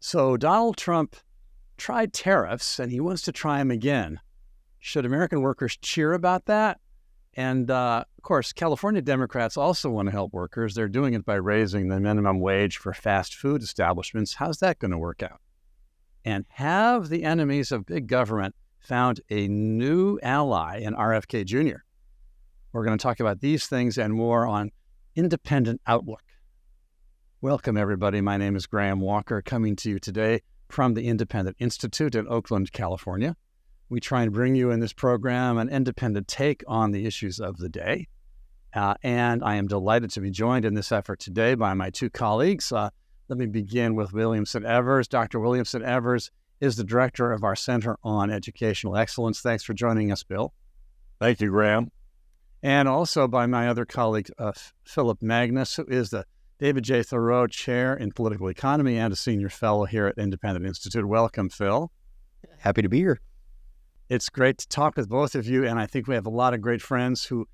So Donald Trump tried tariffs, and he wants to try them again. Should American workers cheer about that? And, of course, California Democrats also want to help workers. They're doing it by raising the minimum wage for fast food establishments. How's that going to work out? And have the enemies of big government found a new ally in RFK Jr.? We're going to talk about these things and more on Independent Outlook. Welcome, everybody. My name is Graham Walker, coming to you today from the Independent Institute in Oakland, California. We try and bring you in this program an independent take on the issues of the day. And I am delighted to be joined in this effort today by my two colleagues. Let me begin with Williamson Evers. Dr. Williamson Evers is the director of our Center on Educational Excellence. Thanks for joining us, Bill. Thank you, Graham. And also by my other colleague, Phillip Magness, who is the David J. Thoreau Chair in Political Economy and a Senior Fellow here at Independent Institute. Welcome, Phil. Happy to be here. It's great to talk with both of you, and I think we have a lot of great friends who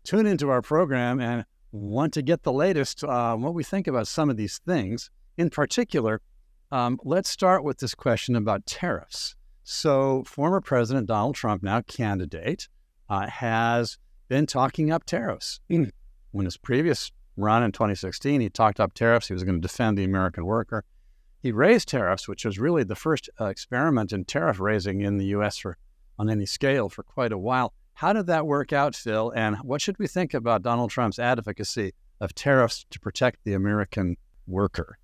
tune into our program and want to get the latest what we think about some of these things. In particular, let's start with this question about tariffs. So former President Donald Trump, now candidate, has been talking up tariffs. When his previous run in 2016, he talked up tariffs. He was going to defend the American worker. He raised tariffs, which was really the first experiment in tariff raising in the U.S. on any scale for quite a while. How did that work out, Phil? And what should we think about Donald Trump's advocacy of tariffs to protect the American worker?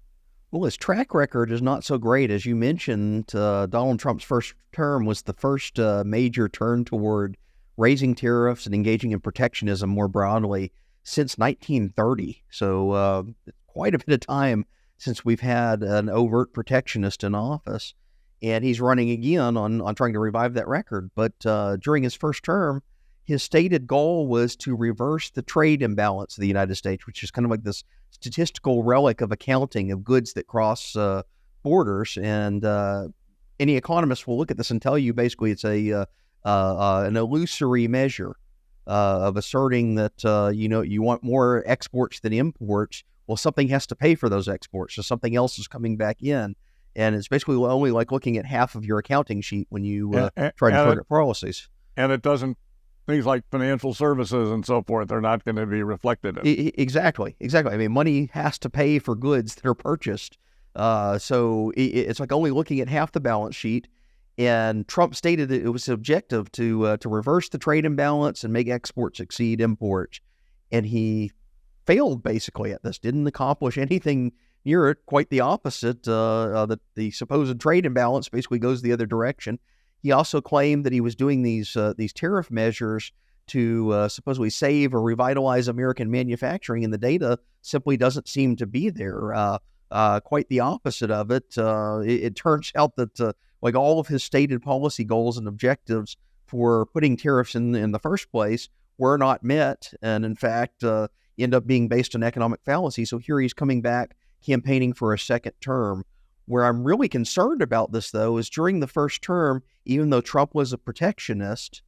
Well, his track record is not so great. As you mentioned, Donald Trump's first term was the first major turn toward raising tariffs and engaging in protectionism more broadly since 1930. So quite a bit of time since we've had an overt protectionist in office. And he's running again on trying to revive that record. But during his first term, his stated goal was to reverse the trade imbalance of the United States, which is kind of like this statistical relic of accounting of goods that cross borders. And any economist will look at this and tell you basically it's an illusory measure of asserting that, you want more exports than imports. Well, something has to pay for those exports, so something else is coming back in. And it's basically only like looking at half of your accounting sheet when you try to target policies. And it doesn't, things like financial services and so forth are not going to be reflected in. Exactly. I mean, money has to pay for goods that are purchased. So it's like only looking at half the balance sheet. And Trump stated that it was his objective to reverse the trade imbalance and make exports exceed imports. And he failed basically at this, didn't accomplish anything near it, quite the opposite, that the supposed trade imbalance basically goes the other direction. He also claimed that he was doing these tariff measures to supposedly save or revitalize American manufacturing, and the data simply doesn't seem to be there. Quite the opposite of it. It turns out that like all of his stated policy goals and objectives for putting tariffs in the first place were not met, and in fact end up being based on economic fallacy. So here he's coming back campaigning for a second term. Where I'm really concerned about this, though, is during the first term, even though Trump was a protectionist,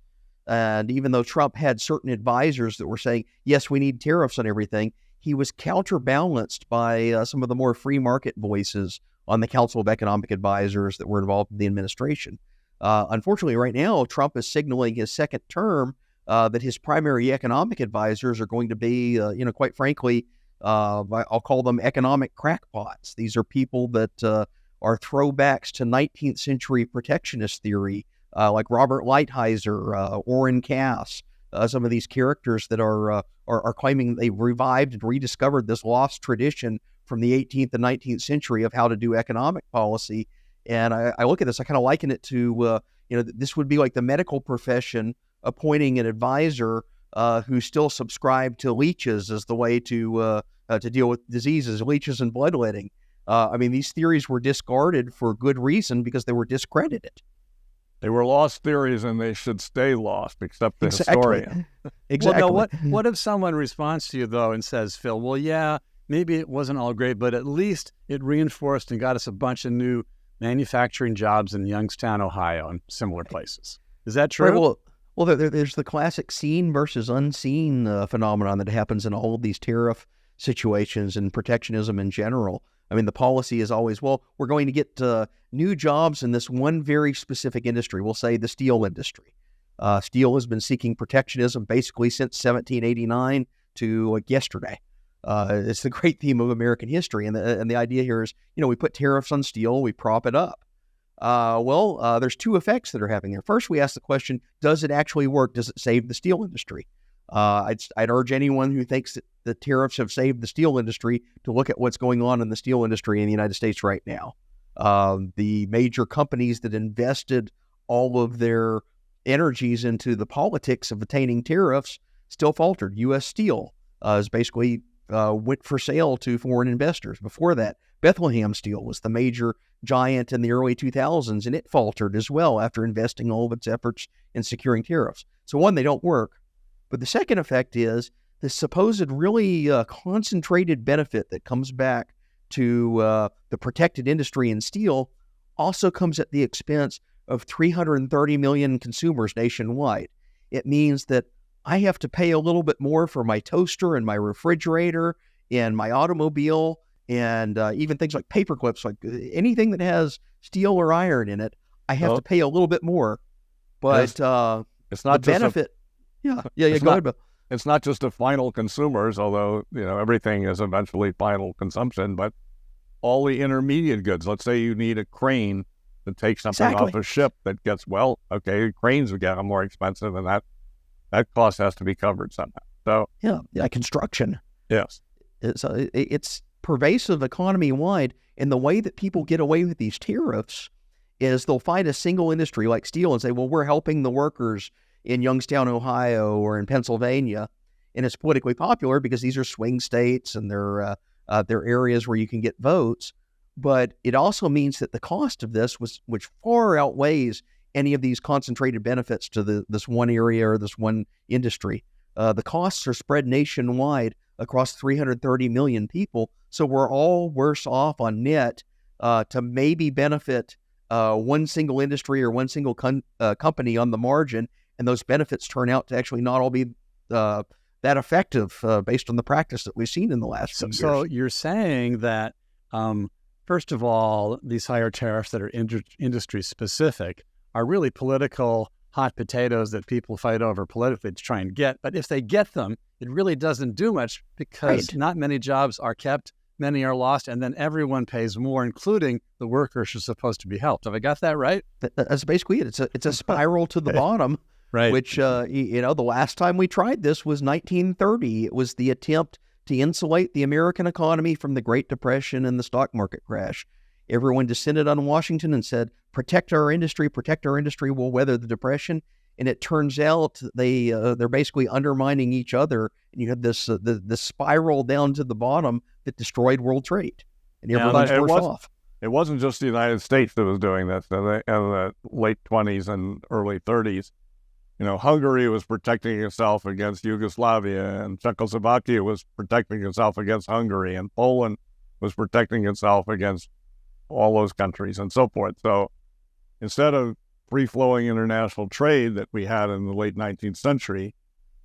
and even though Trump had certain advisors that were saying, yes, we need tariffs on everything, he was counterbalanced by some of the more free market voices on the Council of Economic Advisors that were involved in the administration. Unfortunately, right now, Trump is signaling his second term that his primary economic advisors are going to be, quite frankly, I'll call them economic crackpots. These are people that are throwbacks to 19th century protectionist theory, like Robert Lighthizer, Orrin Cass, some of these characters that are claiming they've revived and rediscovered this lost tradition from the 18th and 19th century of how to do economic policy. And I look at this, I kind of liken it to, this would be like the medical profession appointing an advisor who still subscribe to leeches as the way to deal with diseases, leeches and bloodletting. I mean, these theories were discarded for good reason because they were discredited. They were lost theories, and they should stay lost, except the historian. Exactly. Well, now, what if someone responds to you, though, and says, Phil, well, yeah, maybe it wasn't all great, but at least it reinforced and got us a bunch of new manufacturing jobs in Youngstown, Ohio, and similar places. Is that true? Right, well, there's the classic seen versus unseen phenomenon that happens in all of these tariff situations and protectionism in general. I mean, the policy is always, well, we're going to get new jobs in this one very specific industry. We'll say the steel industry. Steel has been seeking protectionism basically since 1789 to yesterday. It's the great theme of American history. And the idea here is, we put tariffs on steel, we prop it up. There's two effects that are happening there. First, we ask the question, does it actually work? Does it save the steel industry? I'd urge anyone who thinks that the tariffs have saved the steel industry to look at what's going on in the steel industry in the United States right now. The major companies that invested all of their energies into the politics of attaining tariffs still faltered. U.S. Steel is basically went for sale to foreign investors. Before that, Bethlehem Steel was the major giant in the early 2000s, and it faltered as well after investing all of its efforts in securing tariffs. So one, they don't work. But the second effect is the supposed really concentrated benefit that comes back to the protected industry in steel also comes at the expense of 330 million consumers nationwide. It means that I have to pay a little bit more for my toaster and my refrigerator and my automobile and even things like paper clips, like anything that has steel or iron in it, I have to pay a little bit more. But it's not the benefit. Go ahead, Bill. It's not just the final consumers, although everything is eventually final consumption, but all the intermediate goods. Let's say you need a crane to take something off a ship that gets cranes would get more expensive, and that cost has to be covered somehow. So construction. Yes, it's pervasive economy wide, and the way that people get away with these tariffs is they'll find a single industry like steel and say, well, we're helping the workers in Youngstown, Ohio, or in Pennsylvania, and it's politically popular because these are swing states and they're areas where you can get votes. But it also means that the cost of this, which far outweighs any of these concentrated benefits to this one area or this one industry, the costs are spread nationwide across 330 million people. So we're all worse off on net to maybe benefit one single industry or one single company on the margin. And those benefits turn out to actually not all be that effective based on the practice that we've seen in the last few years. So you're saying that, first of all, these higher tariffs that are industry specific are really political hot potatoes that people fight over politically to try and get. But if they get them, it really doesn't do much because not many jobs are kept, many are lost, and then everyone pays more, including the workers who are supposed to be helped. Have I got that right? That's basically it. It's a spiral to the bottom. Right. Which, the last time we tried this was 1930. It was the attempt to insulate the American economy from the Great Depression and the stock market crash. Everyone descended on Washington and said, protect our industry, we'll weather the Depression. And it turns out they're basically undermining each other. And you had this the spiral down to the bottom that destroyed world trade. And everyone's worse off. It wasn't just the United States that was doing this in the late 20s and early 30s. Hungary was protecting itself against Yugoslavia, and Czechoslovakia was protecting itself against Hungary, and Poland was protecting itself against all those countries and so forth. So instead of free-flowing international trade that we had in the late 19th century,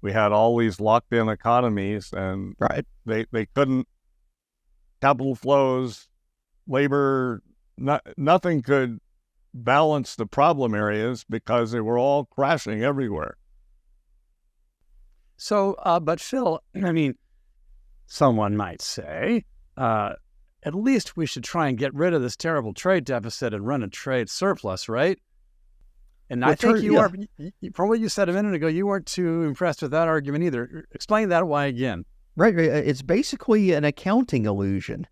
we had all these locked-in economies, and they couldn't, capital flows, labor, nothing could balance the problem areas because they were all crashing everywhere. So, but Phil, someone might say, at least we should try and get rid of this terrible trade deficit and run a trade surplus, right? And I think you are, from what you said a minute ago, you weren't too impressed with that argument either. Explain that why again. Right. It's basically an accounting illusion.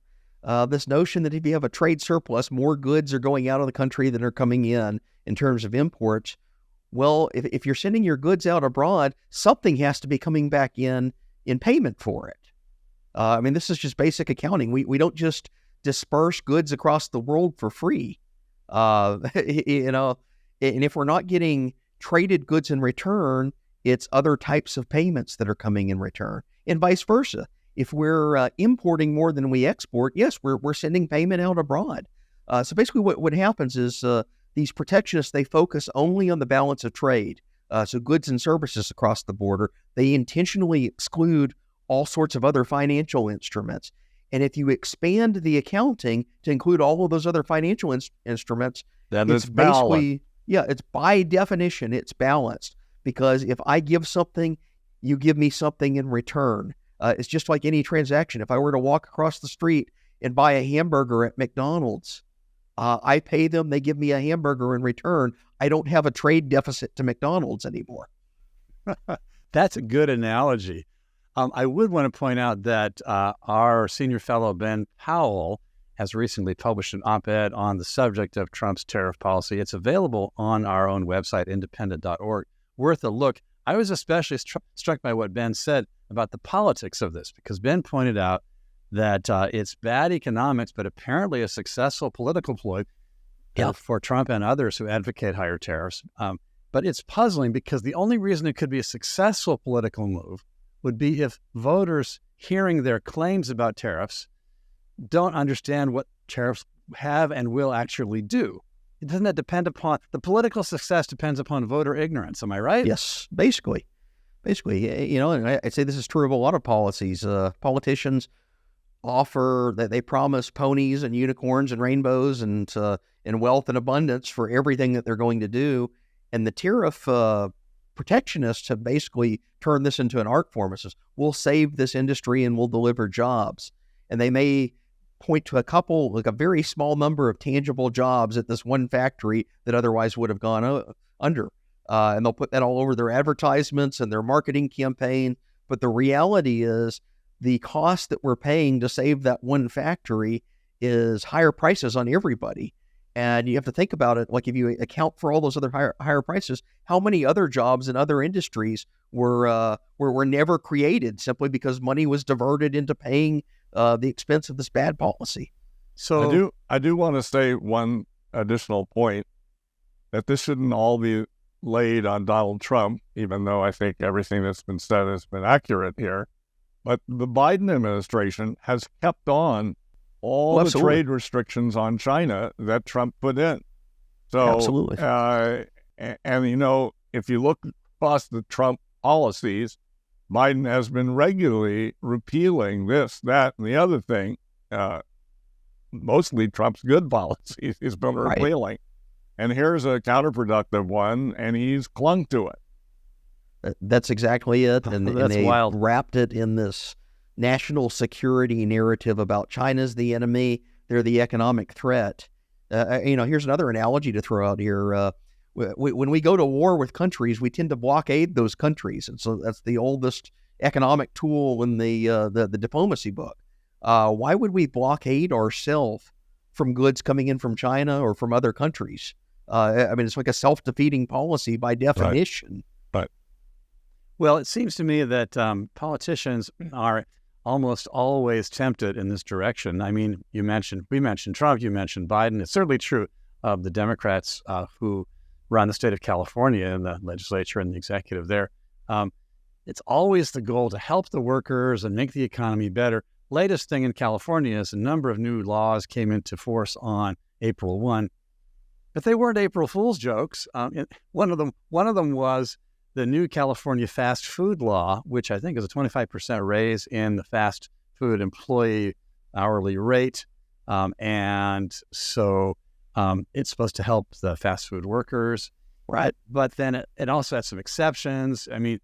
This notion that if you have a trade surplus, more goods are going out of the country than are coming in terms of imports. Well, if you're sending your goods out abroad, something has to be coming back in payment for it. This is just basic accounting. We don't just disperse goods across the world for free. And if we're not getting traded goods in return, it's other types of payments that are coming in return, and vice versa. If we're importing more than we export, yes, we're sending payment out abroad. So basically what happens is these protectionists, they focus only on the balance of trade. So goods and services across the border. They intentionally exclude all sorts of other financial instruments. And if you expand the accounting to include all of those other financial instruments, Then it's it's balanced. basically, it's by definition, it's balanced. Because if I give something, you give me something in return. It's just like any transaction. If I were to walk across the street and buy a hamburger at McDonald's, I pay them, they give me a hamburger in return. I don't have a trade deficit to McDonald's anymore. That's a good analogy. I would want to point out that our senior fellow, Ben Powell, has recently published an op-ed on the subject of Trump's tariff policy. It's available on our own website, independent.org. Worth a look. I was especially struck by what Ben said about the politics of this, because Ben pointed out that it's bad economics, but apparently a successful political ploy for Trump and others who advocate higher tariffs. But it's puzzling because the only reason it could be a successful political move would be if voters hearing their claims about tariffs don't understand what tariffs have and will actually do. Doesn't that depend upon, the political success depends upon voter ignorance, am I right? Yes, basically, and I'd say this is true of a lot of policies. Politicians offer that they promise ponies and unicorns and rainbows and wealth and abundance for everything that they're going to do. And the tariff protectionists have basically turned this into an art form. It says, we'll save this industry and we'll deliver jobs. And they may point to a very small number of tangible jobs at this one factory that otherwise would have gone under. And they'll put that all over their advertisements and their marketing campaign. But the reality is the cost that we're paying to save that one factory is higher prices on everybody. And you have to think about it, like if you account for all those other higher prices, how many other jobs in other industries were never created simply because money was diverted into paying the expense of this bad policy. So I do want to say one additional point, that this shouldn't all be laid on Donald Trump, even though I think everything that's been said has been accurate here. But the Biden administration has kept on all the trade restrictions on China that Trump put in. So, absolutely. And if you look across the Trump policies, Biden has been regularly repealing this, that, and the other thing. Mostly Trump's good policies he's been repealing. And here's a counterproductive one, and he's clung to it. That's exactly it. And they wild. Wrapped it in this national security narrative about China's the enemy, they're the economic threat. Here's another analogy to throw out here. When we go to war with countries, we tend to blockade those countries. And so that's the oldest economic tool in the diplomacy book. Why would we blockade ourselves from goods coming in from China or from other countries? It's like a self-defeating policy by definition. Right. Well, it seems to me that politicians are almost always tempted in this direction. I mean, we mentioned Trump, you mentioned Biden. It's certainly true of the Democrats who run the state of California and the legislature and the executive there. It's always the goal to help the workers and make the economy better. Latest thing in California is a number of new laws came into force on April 1, but they weren't April Fool's jokes. One of them was the new California fast food law, which I think is a 25% raise in the fast food employee hourly rate. And so it's supposed to help the fast food workers. Right. But then it also had some exceptions. I mean,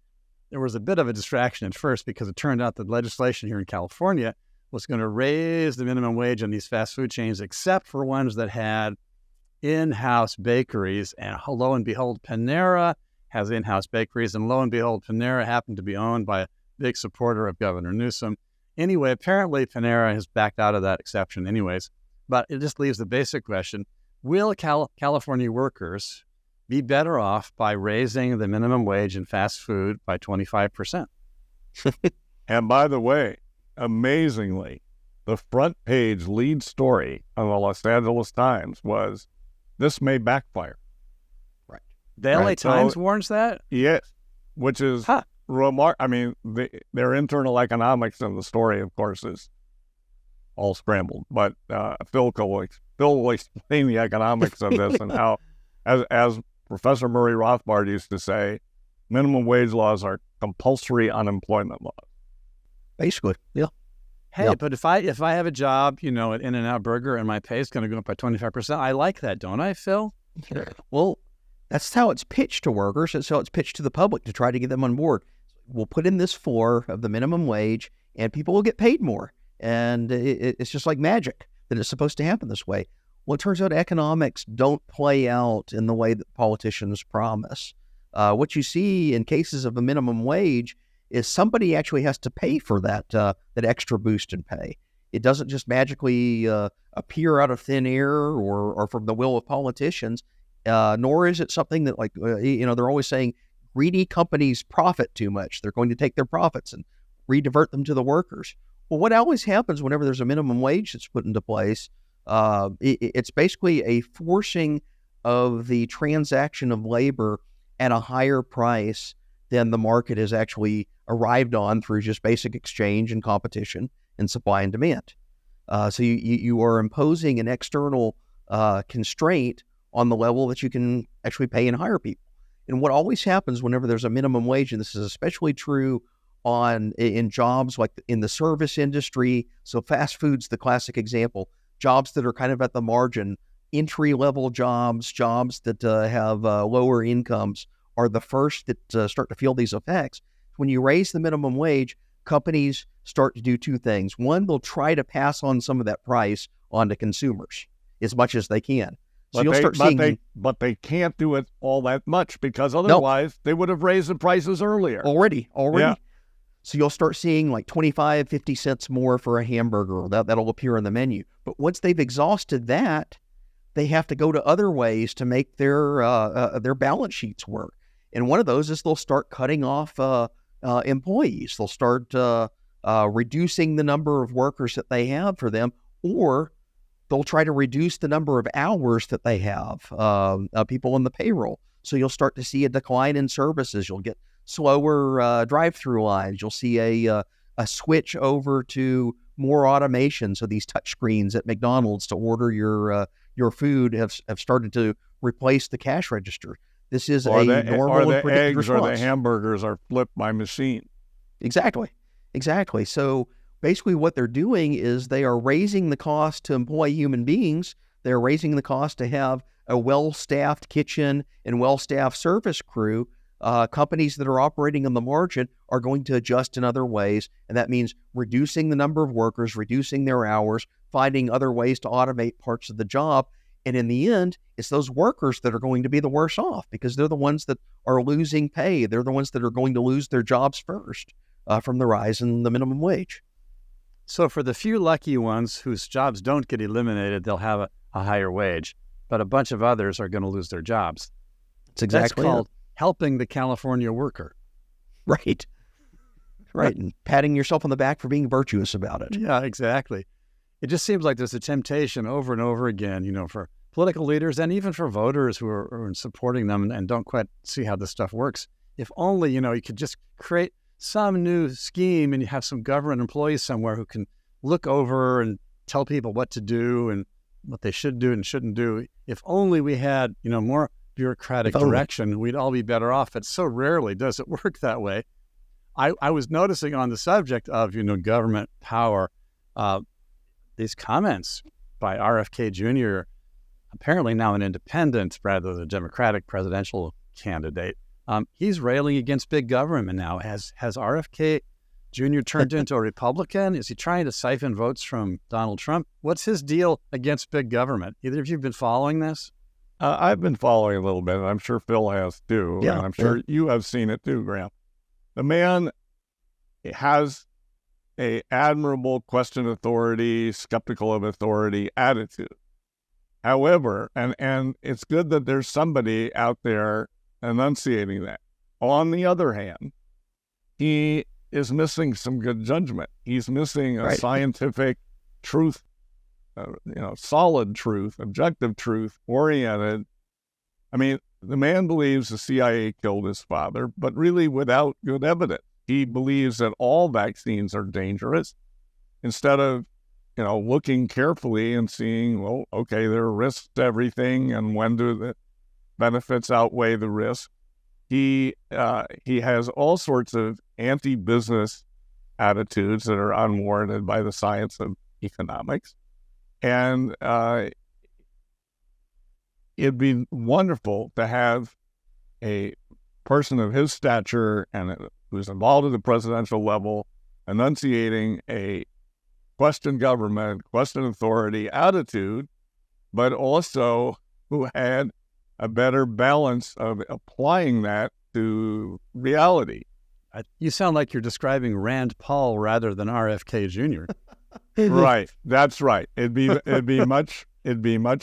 there was a bit of a distraction at first because it turned out that legislation here in California was going to raise the minimum wage on these fast food chains, except for ones that had in-house bakeries. And lo and behold, Panera has in-house bakeries. And lo and behold, Panera happened to be owned by a big supporter of Governor Newsom. Anyway, apparently Panera has backed out of that exception anyways. But it just leaves the basic question, will California workers be better off by raising the minimum wage in fast food by 25%? And by the way, amazingly, the front page lead story on the Los Angeles Times was, this may backfire. Right. The LA Times warns that? Yes, which is remarkable. I mean, their internal economics in the story, of course, is all scrambled. But Phil will explain the economics of this and how, as Professor Murray Rothbard used to say, minimum wage laws are compulsory unemployment laws. Basically, yeah. Hey, Yeah. but if I have a job, at In-N-Out Burger and my pay is going to go up by 25%, I like that, don't I, Phil? Well, that's how it's pitched to workers. That's how it's pitched to the public to try to get them on board. We'll put in this floor of the minimum wage, and people will get paid more. And it's just like magic that it's supposed to happen this way. Well, it turns out economics don't play out in the way that politicians promise. What you see in cases of a minimum wage is somebody actually has to pay for that extra boost in pay. It doesn't just magically appear out of thin air or from the will of politicians, nor is it something that they're always saying greedy companies profit too much. They're going to take their profits and redivert them to the workers. Well, what always happens whenever there's a minimum wage that's put into place, it's basically a forcing of the transaction of labor at a higher price than the market has actually arrived on through just basic exchange and competition and supply and demand. So you are imposing an external constraint on the level that you can actually pay and hire people. And what always happens whenever there's a minimum wage, and this is especially true in jobs like in the service industry, so fast food's the classic example, jobs that are kind of at the margin, entry-level jobs that have lower incomes are the first that start to feel these effects. When you raise the minimum wage, companies start to do two things. One, they'll try to pass on some of that price on to consumers as much as they can. So you'll start seeing... But they can't do it all that much because otherwise they would have raised the prices earlier. Already. Yeah. So you'll start seeing like 25, 50 cents more for a hamburger. That'll appear on the menu. But once they've exhausted that, they have to go to other ways to make their balance sheets work. And one of those is they'll start cutting off employees. They'll start reducing the number of workers that they have for them, or they'll try to reduce the number of hours that they have, people on the payroll. So you'll start to see a decline in services. You'll get slower drive-through lines. You'll see a switch over to more automation. So these touch screens at McDonald's to order your food have started to replace the cash register. This is normal and predicted response. Or the hamburgers are flipped by machine. Exactly. So basically what they're doing is they are raising the cost to employ human beings. They're raising the cost to have a well-staffed kitchen and well-staffed service crew. Companies that are operating on the margin are going to adjust in other ways, and that means reducing the number of workers, reducing their hours, finding other ways to automate parts of the job. And in the end, it's those workers that are going to be the worse off because they're the ones that are losing pay. They're the ones that are going to lose their jobs first from the rise in the minimum wage. So for the few lucky ones whose jobs don't get eliminated, they'll have a higher wage, but a bunch of others are going to lose their jobs. That's exactly That's called helping the California worker. Right. And patting yourself on the back for being virtuous about it. Yeah, exactly. It just seems like there's a temptation over and over again, for political leaders and even for voters who are supporting them and don't quite see how this stuff works. If only, you could just create some new scheme and you have some government employees somewhere who can look over and tell people what to do and what they should do and shouldn't do. If only we had, more bureaucratic direction, we'd all be better off. But so rarely does it work that way. I was noticing on the subject of, government power, these comments by RFK Jr., apparently now an independent rather than a Democratic presidential candidate. He's railing against big government now. Has RFK Jr. turned into a Republican? Is he trying to siphon votes from Donald Trump? What's his deal against big government? Either of you been following this? I've been following a little bit. I'm sure Phil has too. Yeah, and I'm sure you have seen it too, Graham. The man has a admirable question authority, skeptical of authority attitude. However, and it's good that there's somebody out there enunciating that. On the other hand, he is missing some good judgment. He's missing a scientific truth, solid truth, objective truth, oriented. I mean, the man believes the CIA killed his father, but really without good evidence. He believes that all vaccines are dangerous instead of, looking carefully and seeing, well, okay, there are risks to everything, and when do the benefits outweigh the risk? He has all sorts of anti-business attitudes that are unwarranted by the science of economics. And it'd be wonderful to have a person of his stature and who's involved at the presidential level enunciating a question government, question authority attitude, but also who had a better balance of applying that to reality. You sound like you're describing Rand Paul rather than RFK Jr. Right, that's right. It'd be much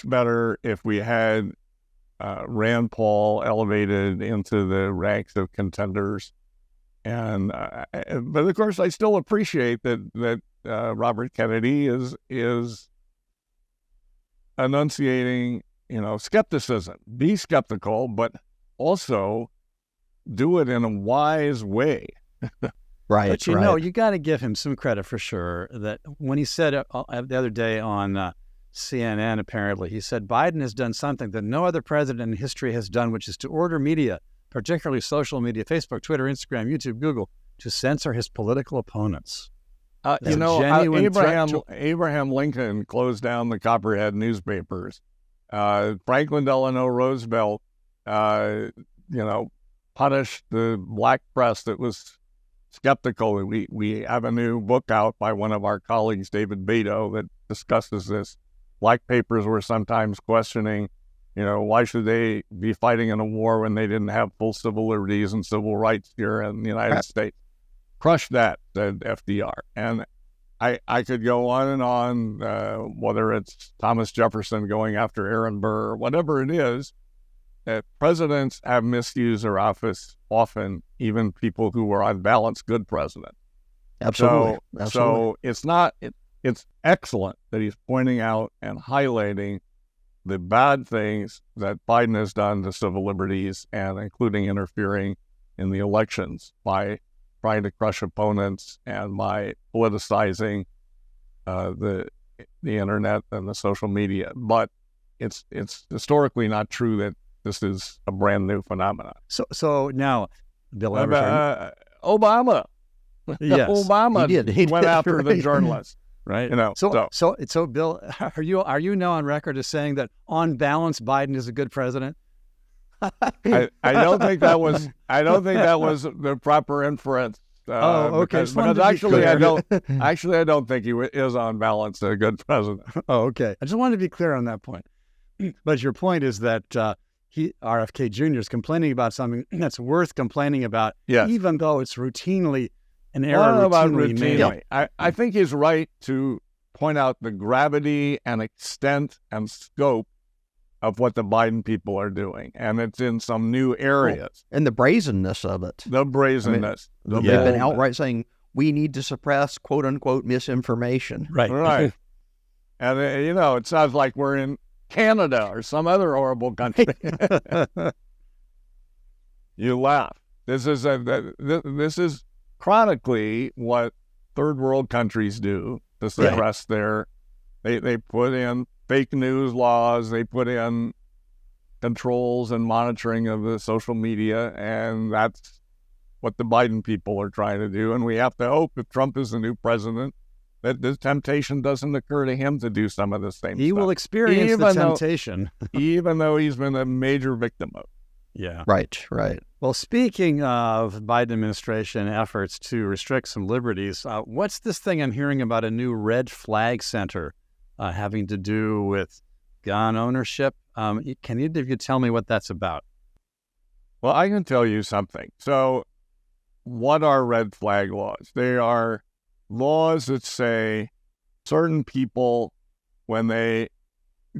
better if we had Rand Paul elevated into the ranks of contenders, but of course I still appreciate that Robert Kennedy is enunciating, skepticism. Be skeptical, but also do it in a wise way. Right. But you got to give him some credit for sure that when he said the other day on CNN, apparently, he said Biden has done something that no other president in history has done, which is to order media, particularly social media, Facebook, Twitter, Instagram, YouTube, Google, to censor his political opponents. Abraham Lincoln closed down the Copperhead newspapers. Franklin Delano Roosevelt, punished the black press that was skeptical. We have a new book out by one of our colleagues, David Beto, that discusses this. Black papers were sometimes questioning, why should they be fighting in a war when they didn't have full civil liberties and civil rights here in the United States? Crush that, said FDR. And I could go on and on, whether it's Thomas Jefferson going after Aaron Burr, or whatever it is, that presidents have misused their office often, even people who were on balance good presidents. Absolutely. So it's excellent that he's pointing out and highlighting the bad things that Biden has done to civil liberties, and including interfering in the elections by trying to crush opponents and by politicizing the internet and the social media. But it's historically not true that this is a brand new phenomenon. So now, Bill Evers, Obama, yes, Obama he went did, after right. the journalists. right? So Bill, are you now on record as saying that on balance Biden is a good president? I don't think that was the proper inference. Okay. Because actually I don't think he is on balance a good president. Oh, okay. I just wanted to be clear on that point. But your point is that RFK Jr. is complaining about something that's worth complaining about, yes, even though it's routinely an error routinely. I think he's right to point out the gravity and extent and scope of what the Biden people are doing, and it's in some new areas. And the brazenness of it. The brazenness. They've been outright saying we need to suppress "quote unquote" misinformation. Right. And it sounds like we're in Canada or some other horrible country. You laugh. This is chronically what third world countries do to suppress they put in fake news laws, they put in controls and monitoring of the social media, and that's what the Biden people are trying to do. And we have to hope, if Trump is the new president, that the temptation doesn't occur to him to do some of the same stuff. He will experience the temptation. Even though he's been a major victim of it. Yeah. Right. Well, speaking of Biden administration efforts to restrict some liberties, what's this thing I'm hearing about a new red flag center having to do with gun ownership? Can either of you tell me what that's about? Well, I can tell you something. So what are red flag laws? They are laws that say certain people, when they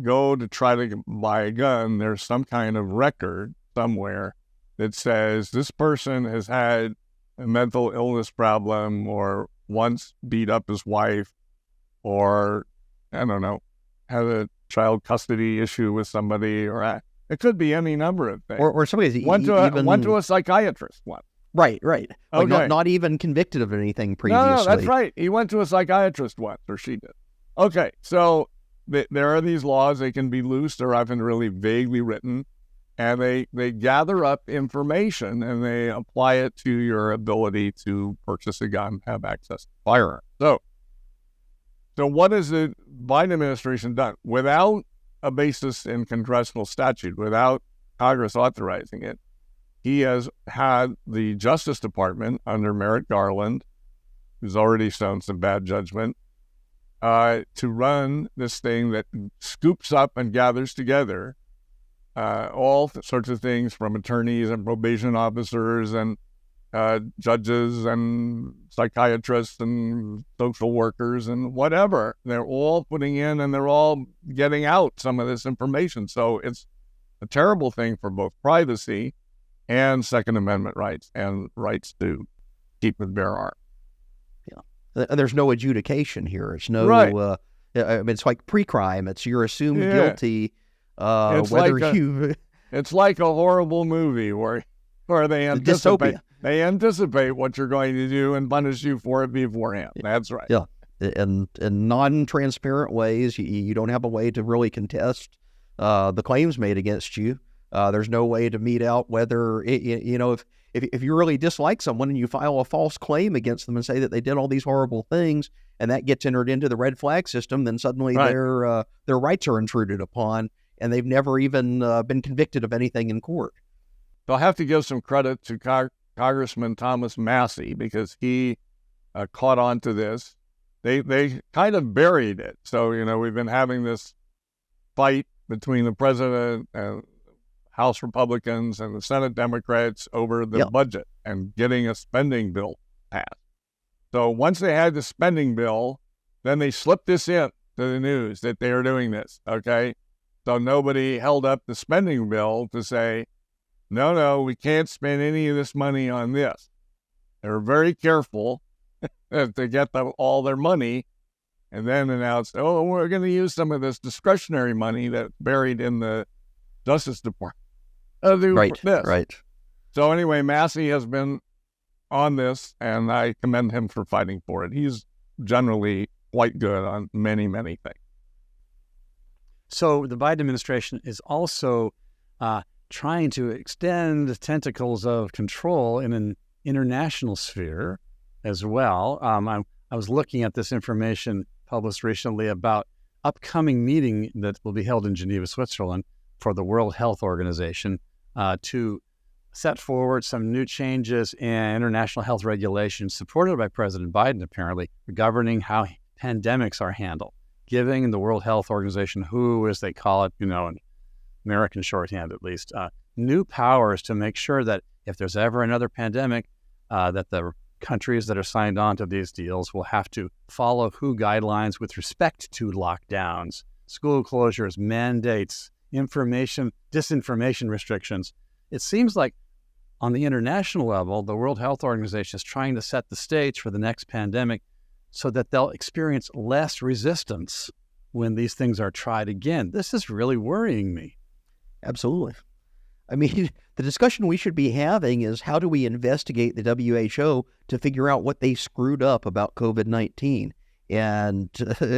go to try to buy a gun, there's some kind of record somewhere that says this person has had a mental illness problem, or once beat up his wife, or I don't know, had a child custody issue with somebody, or it could be any number of things. Or somebody went to a psychiatrist once. Right. Okay. Like not even convicted of anything previously. No, that's right. He went to a psychiatrist once, or she did. Okay, so there are these laws. They can be loose. They're often really vaguely written. and they gather up information and they apply it to your ability to purchase a gun, have access to firearms. So what has the Biden administration done? Without a basis in congressional statute, without Congress authorizing it, he has had the Justice Department under Merrick Garland, who's already shown some bad judgment, to run this thing that scoops up and gathers together all sorts of things from attorneys and probation officers and judges and psychiatrists and social workers and whatever. They're all putting in and they're all getting out some of this information. So it's a terrible thing for both privacy and Second Amendment rights and rights to keep and bear arms. Yeah. There's no adjudication here. It's no, right. I mean, it's like pre-crime. It's you're assumed guilty. It's it's like a horrible movie where they anticipate what you're going to do and punish you for it beforehand. That's right. Yeah, and in non-transparent ways, you don't have a way to really contest the claims made against you. There's no way to mete out whether if you really dislike someone and you file a false claim against them and say that they did all these horrible things, and that gets entered into the red flag system, then suddenly their rights are intruded upon, and they've never even been convicted of anything in court. So I have to give some credit to Congressman Thomas Massie because he caught on to this. They kind of buried it. So, we've been having this fight between the president and House Republicans and the Senate Democrats over the budget and getting a spending bill passed. So once they had the spending bill, then they slipped this in to the news that they are doing this, okay? So nobody held up the spending bill to say, no, we can't spend any of this money on this. They were very careful to get all their money and then announced, we're going to use some of this discretionary money that's buried in the Justice Department. Right. So anyway, Massie has been on this, and I commend him for fighting for it. He's generally quite good on many, many things. So the Biden administration is also trying to extend tentacles of control in an international sphere as well. I was looking at this information published recently about upcoming meeting that will be held in Geneva, Switzerland for the World Health Organization to set forward some new changes in international health regulations supported by President Biden, apparently, governing how pandemics are handled, giving the World Health Organization, WHO, as they call it, in American shorthand at least, new powers to make sure that if there's ever another pandemic, that the countries that are signed on to these deals will have to follow WHO guidelines with respect to lockdowns, school closures, mandates, disinformation restrictions. It seems like on the international level, the World Health Organization is trying to set the stage for the next pandemic so that they'll experience less resistance when these things are tried again. This is really worrying me. Absolutely. I mean, the discussion we should be having is how do we investigate the WHO to figure out what they screwed up about COVID-19? And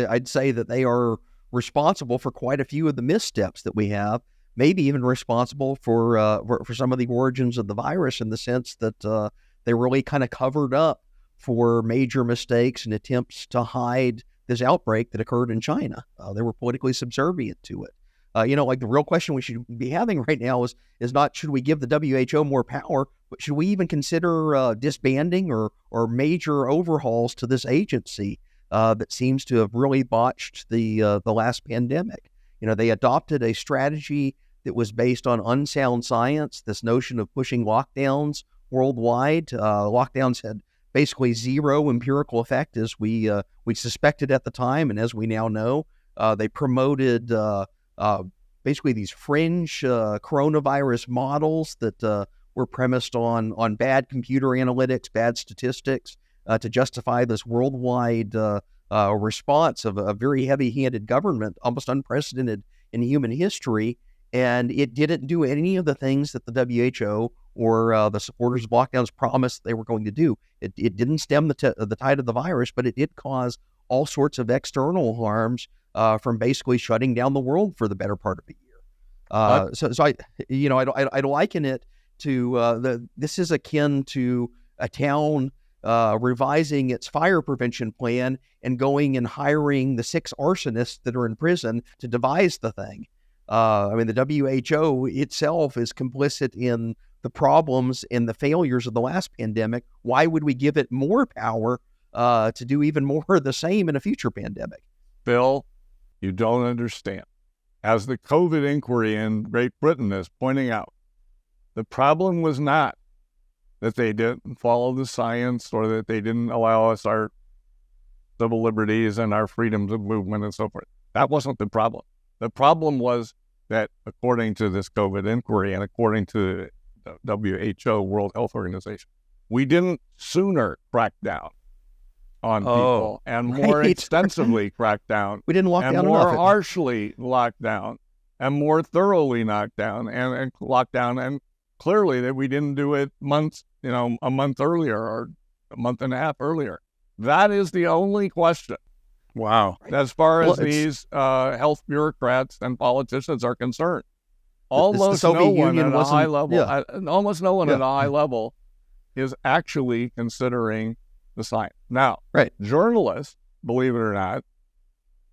I'd say that they are responsible for quite a few of the missteps that we have, maybe even responsible for some of the origins of the virus, in the sense that they really kind of covered up for major mistakes and attempts to hide this outbreak that occurred in China. They were politically subservient to it. Like the real question we should be having right now is not should we give the WHO more power, but should we even consider disbanding or major overhauls to this agency that seems to have really botched the last pandemic. They adopted a strategy that was based on unsound science, this notion of pushing lockdowns worldwide. Lockdowns had basically zero empirical effect, as we suspected at the time, and as we now know. They promoted basically these fringe coronavirus models that were premised on bad computer analytics, bad statistics, to justify this worldwide response of a very heavy-handed government, almost unprecedented in human history. And it didn't do any of the things that the WHO or the supporters of lockdowns promised they were going to do. It didn't stem the tide of the virus, but it did cause all sorts of external harms from basically shutting down the world for the better part of a year. So I'd liken it to this is akin to a town revising its fire prevention plan and going and hiring the 6 arsonists that are in prison to devise the thing. The WHO itself is complicit in the problems and the failures of the last pandemic. Why would we give it more power to do even more of the same in a future pandemic? Bill, you don't understand. As the COVID inquiry in Great Britain is pointing out, the problem was not that they didn't follow the science or that they didn't allow us our civil liberties and our freedoms of movement and so forth. That wasn't the problem. The problem was that according to this COVID inquiry and according to the WHO, World Health Organization, we didn't sooner crack down on people and more extensively crack down. We didn't lock and down more enough. harshly lock down and more thoroughly knock down and lock down, and clearly that we didn't do it a month earlier or a month and a half earlier. That is the only question. Wow. As far as these health bureaucrats and politicians are concerned, almost no one at a high level is actually considering the science. Now, journalists, believe it or not,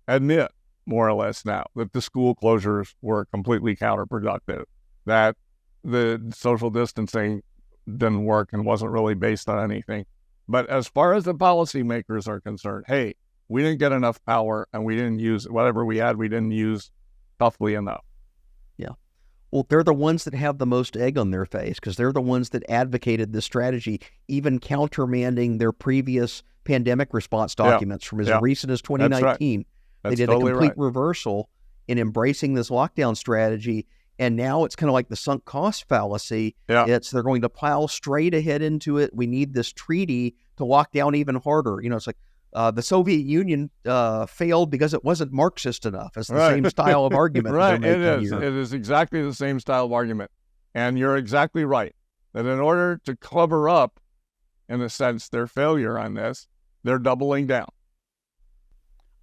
admit more or less now that the school closures were completely counterproductive, that the social distancing didn't work and wasn't really based on anything. But as far as the policymakers are concerned, hey, we didn't get enough power and we didn't use whatever we had, we didn't use toughly enough. Yeah. Well, they're the ones that have the most egg on their face because they're the ones that advocated this strategy, even countermanding their previous pandemic response documents from as recent as 2019. They did a complete reversal in embracing this lockdown strategy. And now it's kind of like the sunk cost fallacy. They're going to plow straight ahead into it. We need this treaty to lock down even harder. It's like the Soviet Union failed because it wasn't Marxist enough. It's the same style of argument. It is. It is exactly the same style of argument. And you're exactly right, that in order to cover up, in a sense, their failure on this, they're doubling down.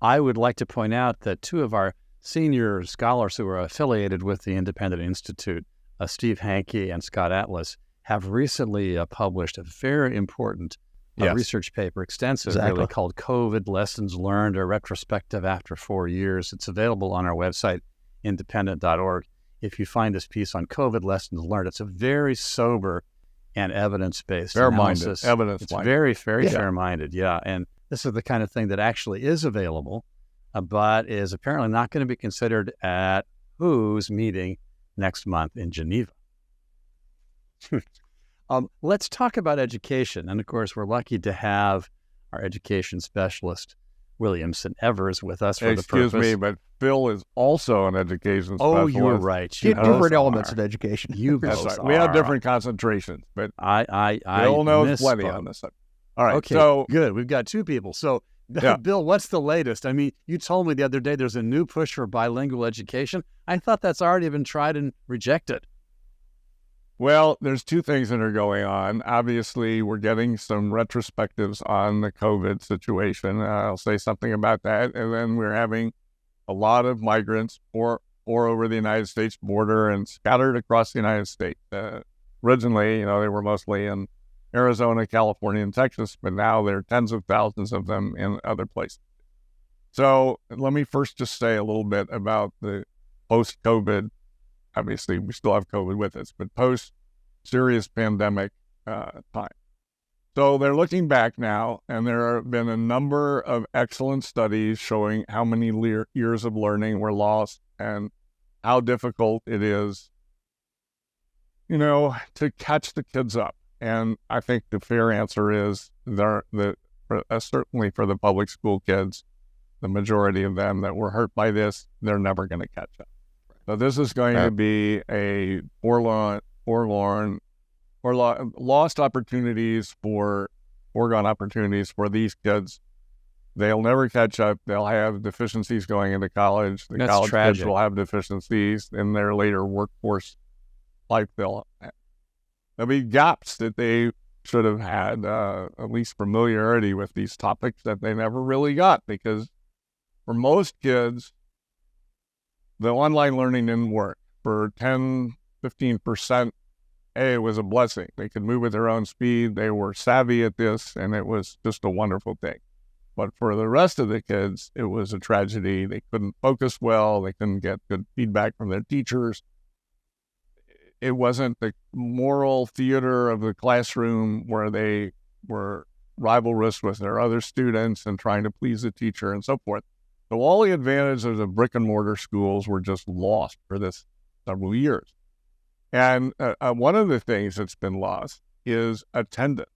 I would like to point out that 2 of our senior scholars who are affiliated with the Independent Institute, Steve Hankey and Scott Atlas, have recently published a very important research paper, extensive, really, called COVID Lessons Learned, a retrospective after 4 years. It's available on our website, independent.org. If you find this piece on COVID Lessons Learned, it's a very sober and evidence-based analysis. Evidence-minded. It's very fair-minded, and this is the kind of thing that actually is available, but is apparently not going to be considered at WHO's meeting next month in Geneva. Let's talk about education. And of course, we're lucky to have our education specialist, Williamson Evers, with us for the purpose. Excuse me, but Phil is also an education specialist. Oh, you're right. Different elements in education. You both That's right. We have different concentrations, but I Bill knows plenty on this subject. All right, okay, so good. We've got 2 people. So, Bill, what's the latest? I mean, you told me the other day there's a new push for bilingual education. I thought that's already been tried and rejected. Well, there's 2 things that are going on. Obviously, we're getting some retrospectives on the COVID situation. I'll say something about that. And then we're having a lot of migrants pour over the United States border and scattered across the United States. Originally, they were mostly in Arizona, California, and Texas, but now there are tens of thousands of them in other places. So let me first just say a little bit about the post-COVID. Obviously, we still have COVID with us, but post-serious pandemic time. So they're looking back now, and there have been a number of excellent studies showing how many years of learning were lost and how difficult it is, to catch the kids up. And I think the fair answer is certainly for the public school kids, the majority of them that were hurt by this, they're never going to catch up. So this is going to be a lost opportunities foregone opportunities for these kids. They'll never catch up. They'll have deficiencies going into college. The college kids will have deficiencies in their later workforce life. There'll be gaps that they should have had, at least familiarity with these topics that they never really got, because for most kids, the online learning didn't work. for 10, 15%, it was a blessing. They could move at their own speed. They were savvy at this, and it was just a wonderful thing. But for the rest of the kids, it was a tragedy. They couldn't focus well. They couldn't get good feedback from their teachers. It wasn't the moral theater of the classroom where they were rivalrous with their other students and trying to please the teacher and so forth. So all the advantages of the brick and mortar schools were just lost for this several years. And one of the things that's been lost is attendance.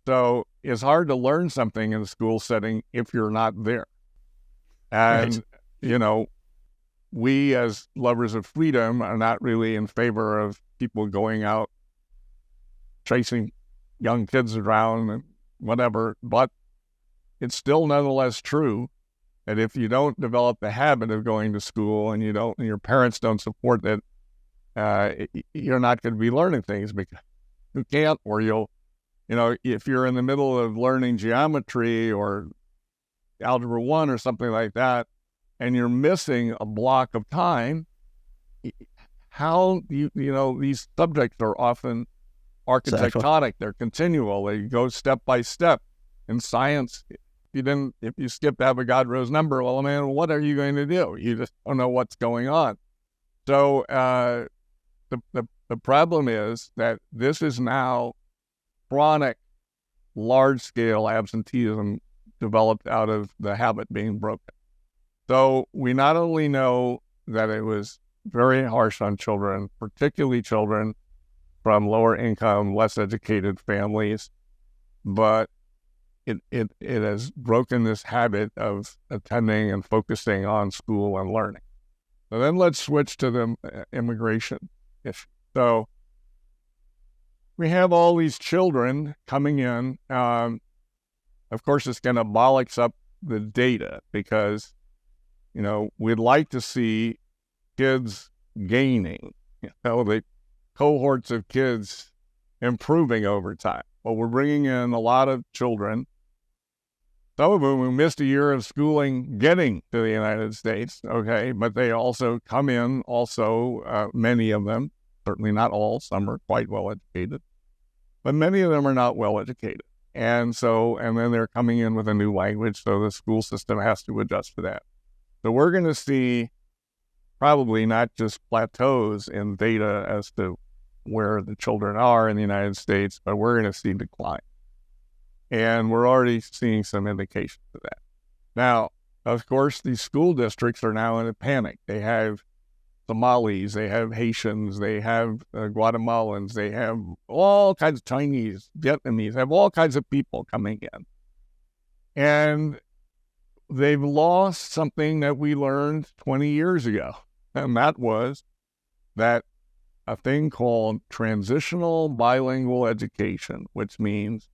So it's hard to learn something in a school setting if you're not there. And, Right. you know, we as lovers of freedom are not really in favor of people going out chasing young kids around and whatever, but it's still nonetheless true that if you don't develop the habit of going to school and your parents don't support it, you're not going to be learning things because you can't, or if you're in the middle of learning geometry or algebra 1 or something like that, and you're missing a block of time, these subjects are often architectonic. Exactly. They're continual. They go step by step. In science, if you skip Avogadro's number, well, man, what are you going to do? You just don't know what's going on. So the problem is that this is now chronic, large-scale absenteeism developed out of the habit being broken. So we not only know that it was very harsh on children, particularly children from lower income, less educated families, but it has broken this habit of attending and focusing on school and learning. So then let's switch to the immigration issue. So we have all these children coming in. Of course, it's going to bollocks up the data because, we'd like to see kids gaining, the cohorts of kids improving over time. Well, we're bringing in a lot of children, some of them who missed a year of schooling getting to the United States, okay, but they also come in, many of them, certainly not all, some are quite well educated, but many of them are not well educated. And then they're coming in with a new language, so the school system has to adjust to that. So we're going to see probably not just plateaus in data as to where the children are in the United States, but we're going to see decline. And we're already seeing some indications of that. Now, of course, these school districts are now in a panic. They have Somalis, they have Haitians, they have Guatemalans, they have all kinds of Chinese, Vietnamese, they have all kinds of people coming in. And they've lost something that we learned 20 years ago, and that was that a thing called transitional bilingual education, which means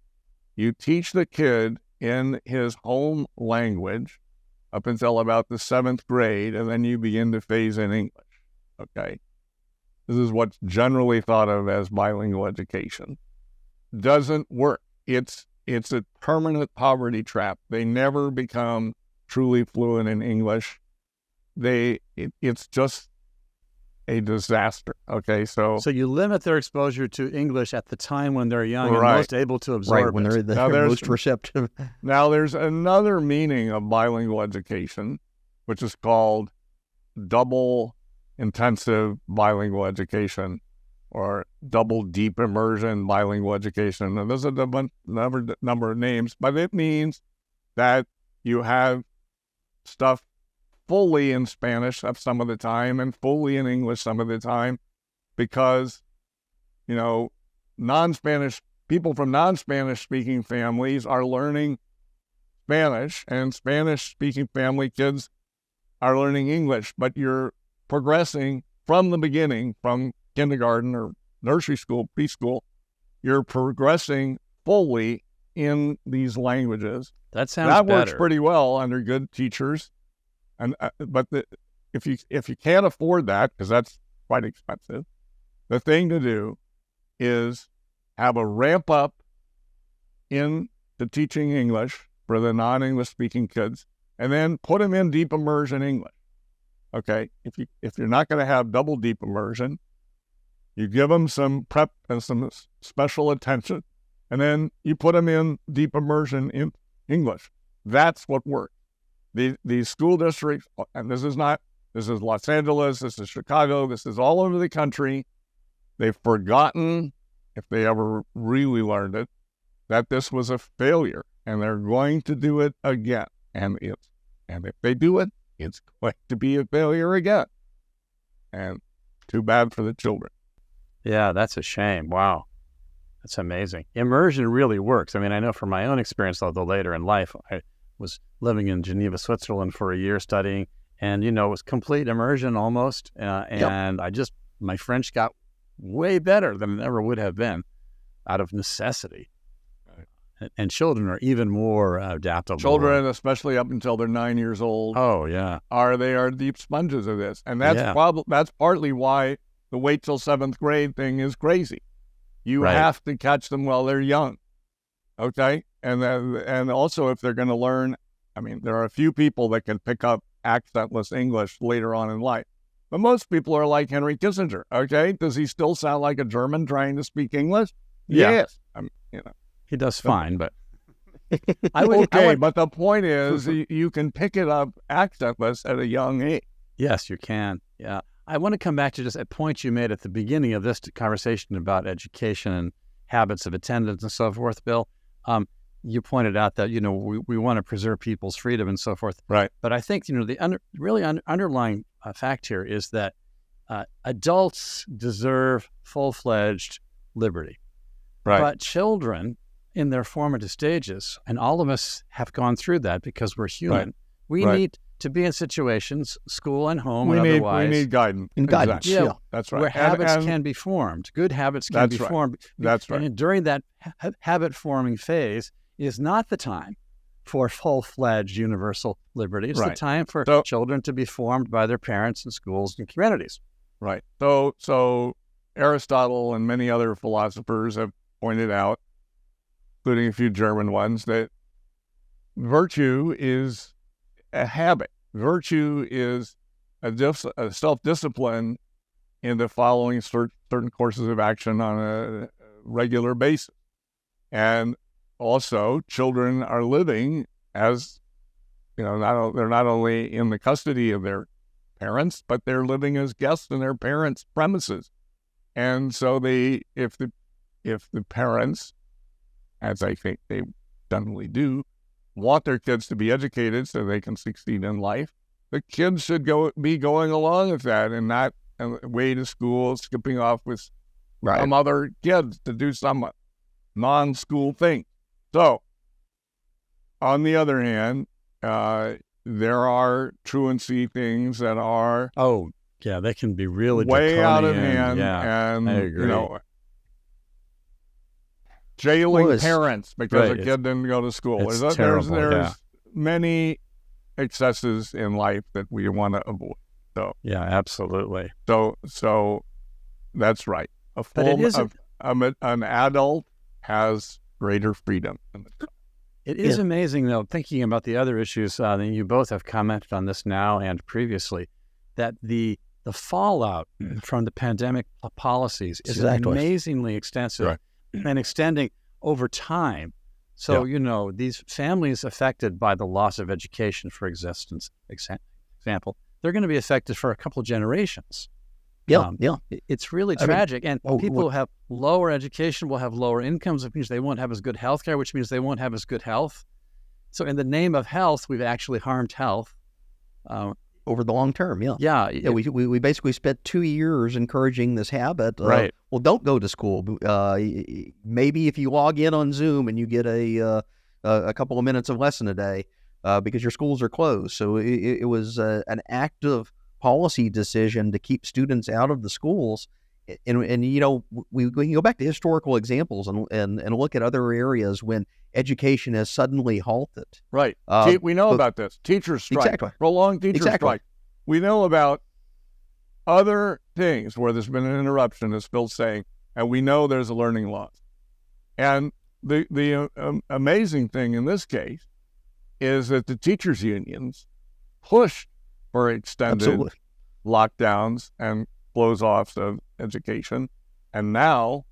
you teach the kid in his home language up until about the 7th grade, and then you begin to phase in English, okay? This is what's generally thought of as bilingual education. Doesn't work. It's a permanent poverty trap. They never become truly fluent in English. It's just a disaster. Okay, so you limit their exposure to English at the time when they're young Right. and most able to absorb Right, when it. they're most receptive. now there's another meaning of bilingual education, which is called double intensive bilingual education or double deep immersion bilingual education. And there's a number of names, but it means that you have stuff fully in Spanish some of the time and fully in English some of the time because, non-Spanish people from non-Spanish speaking families are learning Spanish and Spanish speaking family kids are learning English, but you're progressing from the beginning, from kindergarten or nursery school, preschool, you're progressing fully in these languages. That sounds That better. works pretty well under good teachers, but if you can't afford that, because that's quite expensive, the thing to do is have a ramp up in the teaching English for the non-English speaking kids, and then put them in deep immersion English. Okay, if you're not going to have double deep immersion, you give them some prep and some special attention, and then you put them in deep immersion in English. That's what works. These school districts, and this is Los Angeles, this is Chicago, this is all over the country. They've forgotten, if they ever really learned it, that this was a failure, and they're going to do it again. And if they do it, it's going to be a failure again. And too bad for the children. Yeah, that's a shame. Wow. That's amazing. Immersion really works. I mean, I know from my own experience, although later in life, I was living in Geneva, Switzerland for a year studying, and, it was complete immersion almost. And my French got way better than it ever would have been out of necessity. And children are even more adaptable. Children, especially up until they're 9 years old, they are deep sponges of this, and that's partly why the wait till 7th grade thing is crazy. You have to catch them while they're young, okay? And also if they're going to learn, I mean, there are a few people that can pick up accentless English later on in life, but most people are like Henry Kissinger, okay? Does he still sound like a German trying to speak English? Yeah. Yes, he does fine, but but the point is, you can pick it up accentless at a young age. Yes, you can. Yeah. I want to come back to just a point you made at the beginning of this conversation about education and habits of attendance and so forth, Bill. You pointed out that, we want to preserve people's freedom and so forth. Right. But I think, the underlying fact here is that adults deserve full-fledged liberty. Right. But children in their formative stages, and all of us have gone through that because we're human. We need to be in situations, school and home and otherwise. We need guidance. Guidance, exactly. That's right. Where habits can be formed. Good habits can be formed. That's right. And during that habit-forming phase is not the time for full-fledged universal liberty. It's the time for children to be formed by their parents and schools and communities. Right. So Aristotle and many other philosophers have pointed out, including a few German ones, that virtue is a habit. Virtue is a self-discipline into following certain courses of action on a regular basis. And also, children are living as, they're not only in the custody of their parents, but they're living as guests in their parents' premises. And so if the parents, as I think they generally do, want their kids to be educated so they can succeed in life, the kids should be going along with that and not way to school, skipping off with some other kids to do some non-school thing. So, on the other hand, there are truancy things that are they can be really way draconian. out of hand, and I agree. Jailing parents because a kid didn't go to school. There's many excesses in life that we want to avoid. So absolutely. So that's right. An adult has greater freedom. It is amazing, though, thinking about the other issues that you both have commented on this now and previously, that the fallout from the pandemic policies is amazingly extensive and extending over time. So, these families affected by the loss of education, for example, they're going to be affected for a couple of generations. It's really tragic. And people who have lower education will have lower incomes, which means they won't have as good health care, which means they won't have as good health. So in the name of health, we've actually harmed health. Over the long term, we basically spent 2 years encouraging this habit. Well, don't go to school. Maybe if you log in on Zoom and you get a couple of minutes of lesson a day because your schools are closed. So it was an active policy decision to keep students out of the schools. And we can go back to historical examples and look at other areas when education has suddenly halted. Right. We know about this. Teachers strike. Prolonged teacher strike. We know about other things where there's been an interruption, as Phil's saying, and we know there's a learning loss. And the amazing thing in this case is that the teachers' unions pushed for extended Absolutely. lockdowns and close-offs of education. And now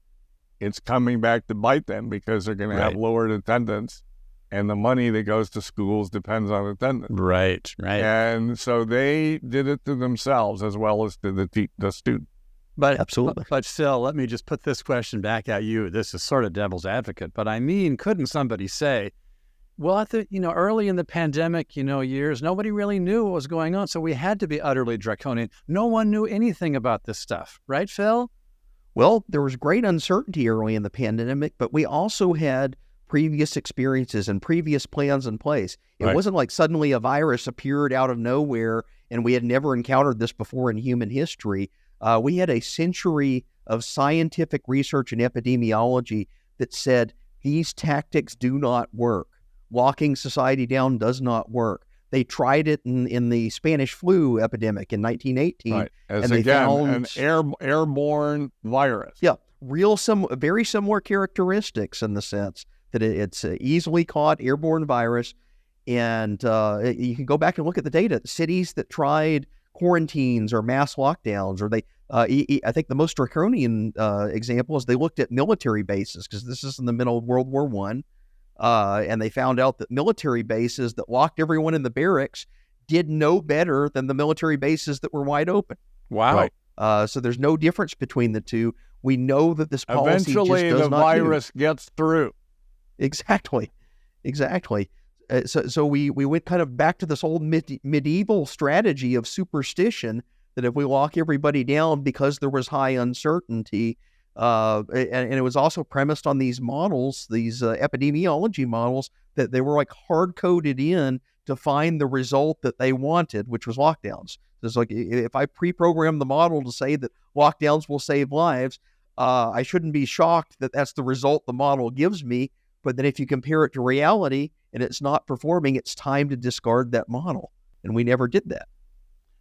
it's coming back to bite them because they're going to have lowered attendance, and the money that goes to schools depends on attendance. Right. And so they did it to themselves as well as to the student. But Absolutely. But Phil, let me just put this question back at you. This is sort of devil's advocate, but I mean, couldn't somebody say, well, at the, early in the pandemic, years, nobody really knew what was going on, so we had to be utterly draconian. No one knew anything about this stuff, right, Phil? Well, there was great uncertainty early in the pandemic, but we also had previous experiences and previous plans in place. It wasn't like suddenly a virus appeared out of nowhere and we had never encountered this before in human history. We had a century of scientific research and epidemiology that said these tactics do not work. Locking society down does not work. They tried it in the Spanish flu epidemic in 1918. Right. As and they again, found an airborne virus. Yeah, very similar characteristics in the sense that it's easily caught airborne virus. And you can go back and look at the data. Cities that tried quarantines or mass lockdowns, or I think the most draconian example is they looked at military bases, because this is in the middle of World War I, and they found out that military bases that locked everyone in the barracks did no better than the military bases that were wide open. Wow. Right. So there's no difference between the two. We know that this policy eventually just does the not virus gets through. Exactly. So we went kind of back to this old medieval strategy of superstition that if we lock everybody down because there was high uncertainty, and it was also premised on these models, these epidemiology models, that they were like hard-coded in to find the result that they wanted, which was lockdowns. So it's like, if I pre-program the model to say that lockdowns will save lives, I shouldn't be shocked that that's the result the model gives me. But then if you compare it to reality and it's not performing, it's time to discard that model. And we never did that.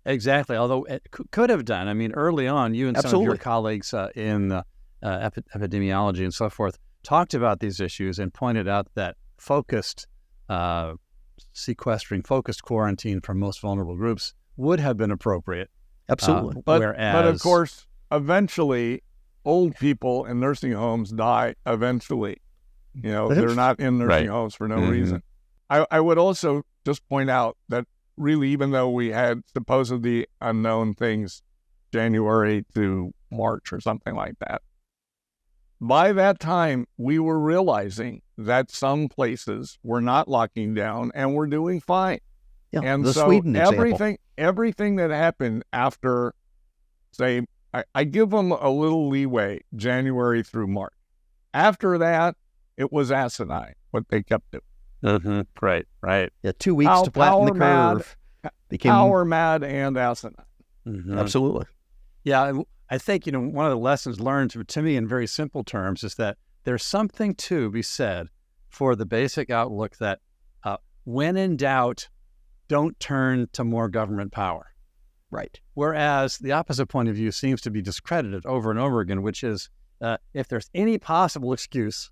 Exactly. Although it could have done. I mean, early on, you and some Absolutely. of your colleagues in epidemiology and so forth talked about these issues and pointed out that focused sequestering, focused quarantine for most vulnerable groups would have been appropriate. Absolutely. But whereas, of course, eventually, old people in nursing homes die eventually. They're not in nursing homes for no reason. I would also just point out that really, even though we had supposedly unknown things January to March or something like that, by that time, we were realizing that some places were not locking down and were doing fine. Yeah, And the so Sweden example. everything that happened after, say, I give them a little leeway, January through March. After that, it was asinine what they kept doing. Right. Yeah, 2 weeks to flatten the curve. Power mad and asinine. Absolutely. Yeah, I think, one of the lessons learned to me in very simple terms is that there's something to be said for the basic outlook that when in doubt, don't turn to more government power. Right. Whereas the opposite point of view seems to be discredited over and over again, which is if there's any possible excuse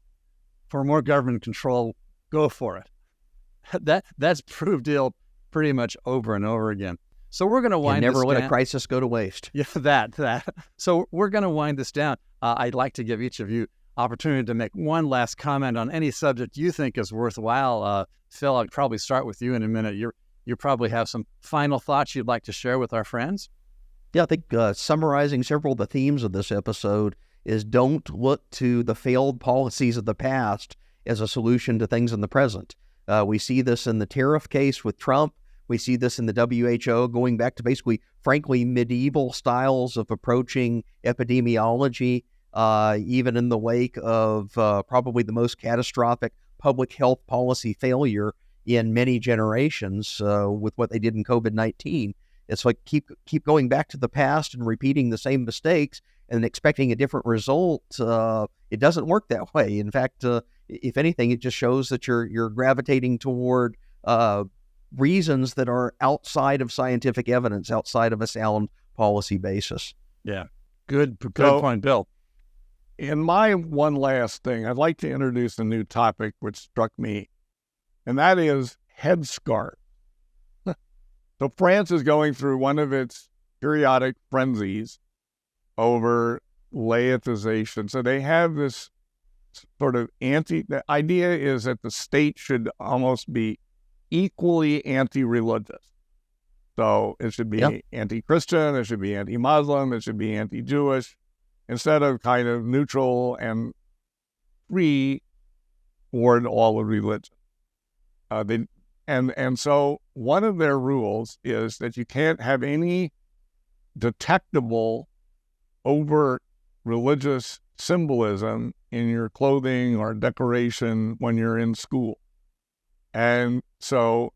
for more government control, go for it. That's proved ill pretty much over and over again. So we're going to wind never this let down. a crisis go to waste. Yeah, that. So we're going to wind this down. I'd like to give each of you opportunity to make one last comment on any subject you think is worthwhile. Phil, I'll probably start with you in a minute. You probably have some final thoughts you'd like to share with our friends. Yeah, I think summarizing several of the themes of this episode is don't look to the failed policies of the past as a solution to things in the present. We see this in the tariff case with Trump. We see this in the WHO, going back to basically, frankly, medieval styles of approaching epidemiology, even in the wake of probably the most catastrophic public health policy failure in many generations with what they did in COVID-19. It's like keep going back to the past and repeating the same mistakes and expecting a different result. It doesn't work that way. In fact, if anything, it just shows that you're gravitating toward reasons that are outside of scientific evidence, outside of a sound policy basis. Yeah, good point, Bill. In my one last thing, I'd like to introduce a new topic which struck me, and that is headscarf. So France is going through one of its periodic frenzies over laicization. So they have this sort of the idea is that the state should almost be equally anti-religious. So it should be anti-Christian, it should be anti-Muslim, it should be anti-Jewish, instead of kind of neutral and free toward all of religion. And so one of their rules is that you can't have any detectable overt religious symbolism in your clothing or decoration when you're in school. And so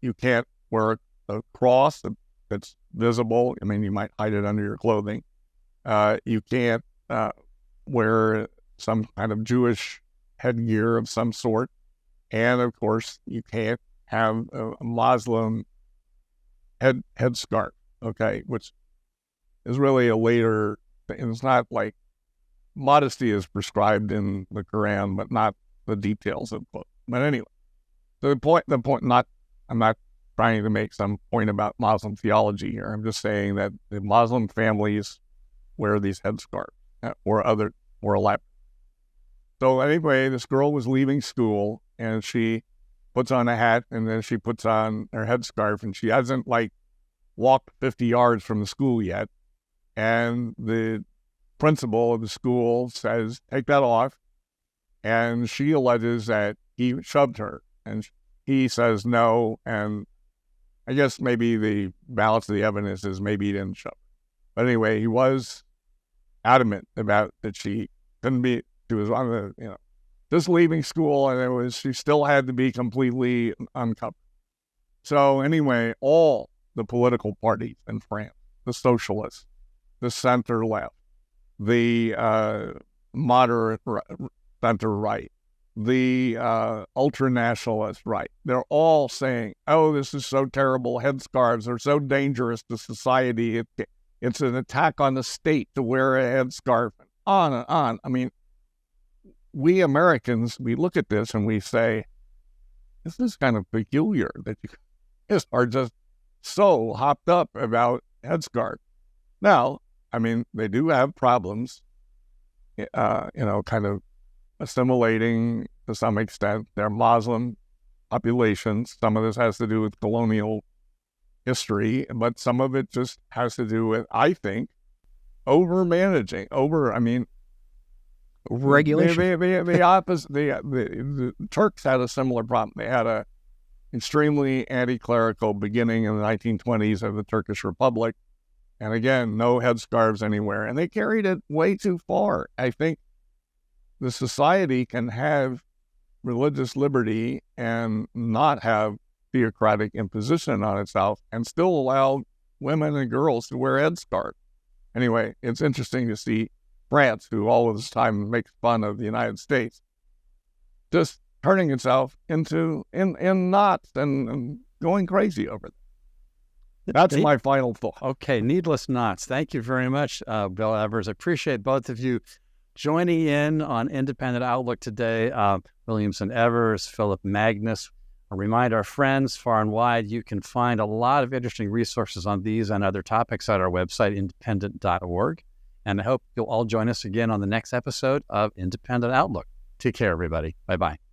you can't wear a cross that's visible. I mean, you might hide it under your clothing. You can't wear some kind of Jewish headgear of some sort. And of course, you can't have a Muslim headscarf, okay, which is really a later thing. It's not like modesty is prescribed in the Quran, but not the details of it. But anyway, the point, I'm not trying to make some point about Muslim theology here. I'm just saying that the Muslim families wear these headscarves or a lap. So anyway, this girl was leaving school and she puts on a hat and then she puts on her headscarf and she hasn't walked 50 yards from the school yet. And the principal of the school says, take that off. And she alleges that he shoved her. And he says no. And I guess maybe the balance of the evidence is maybe he didn't shove her. But anyway, he was adamant about that she was on the, just leaving school, and she still had to be completely uncovered. So anyway, all the political parties in France, the socialists, the center left, the moderate center right, the ultra-nationalist right, they're all saying, oh, this is so terrible, headscarves are so dangerous to society, it's an attack on the state to wear a headscarf, and on and on. I mean, we Americans, we look at this and we say, this is kind of peculiar that you are just so hopped up about headscarf. Now, I mean, they do have problems, kind of assimilating to some extent their Muslim populations. Some of this has to do with colonial history, but some of it just has to do with, I think, overregulation. The opposite. The Turks had a similar problem. They had a extremely anti-clerical beginning in the 1920s of the Turkish Republic, and again, no headscarves anywhere, and they carried it way too far. I think the society can have religious liberty and not have theocratic imposition on itself, and still allow women and girls to wear headscarves. Anyway, it's interesting to see France, who all of this time makes fun of the United States, just turning itself into in knots and going crazy over it. That's my final thought. Okay, needless knots. Thank you very much, Bill Evers. I appreciate both of you joining in on Independent Outlook today. Williamson Evers, Phillip Magness. I remind our friends far and wide, you can find a lot of interesting resources on these and other topics at our website, independent.org. And I hope you'll all join us again on the next episode of Independent Outlook. Take care, everybody. Bye-bye.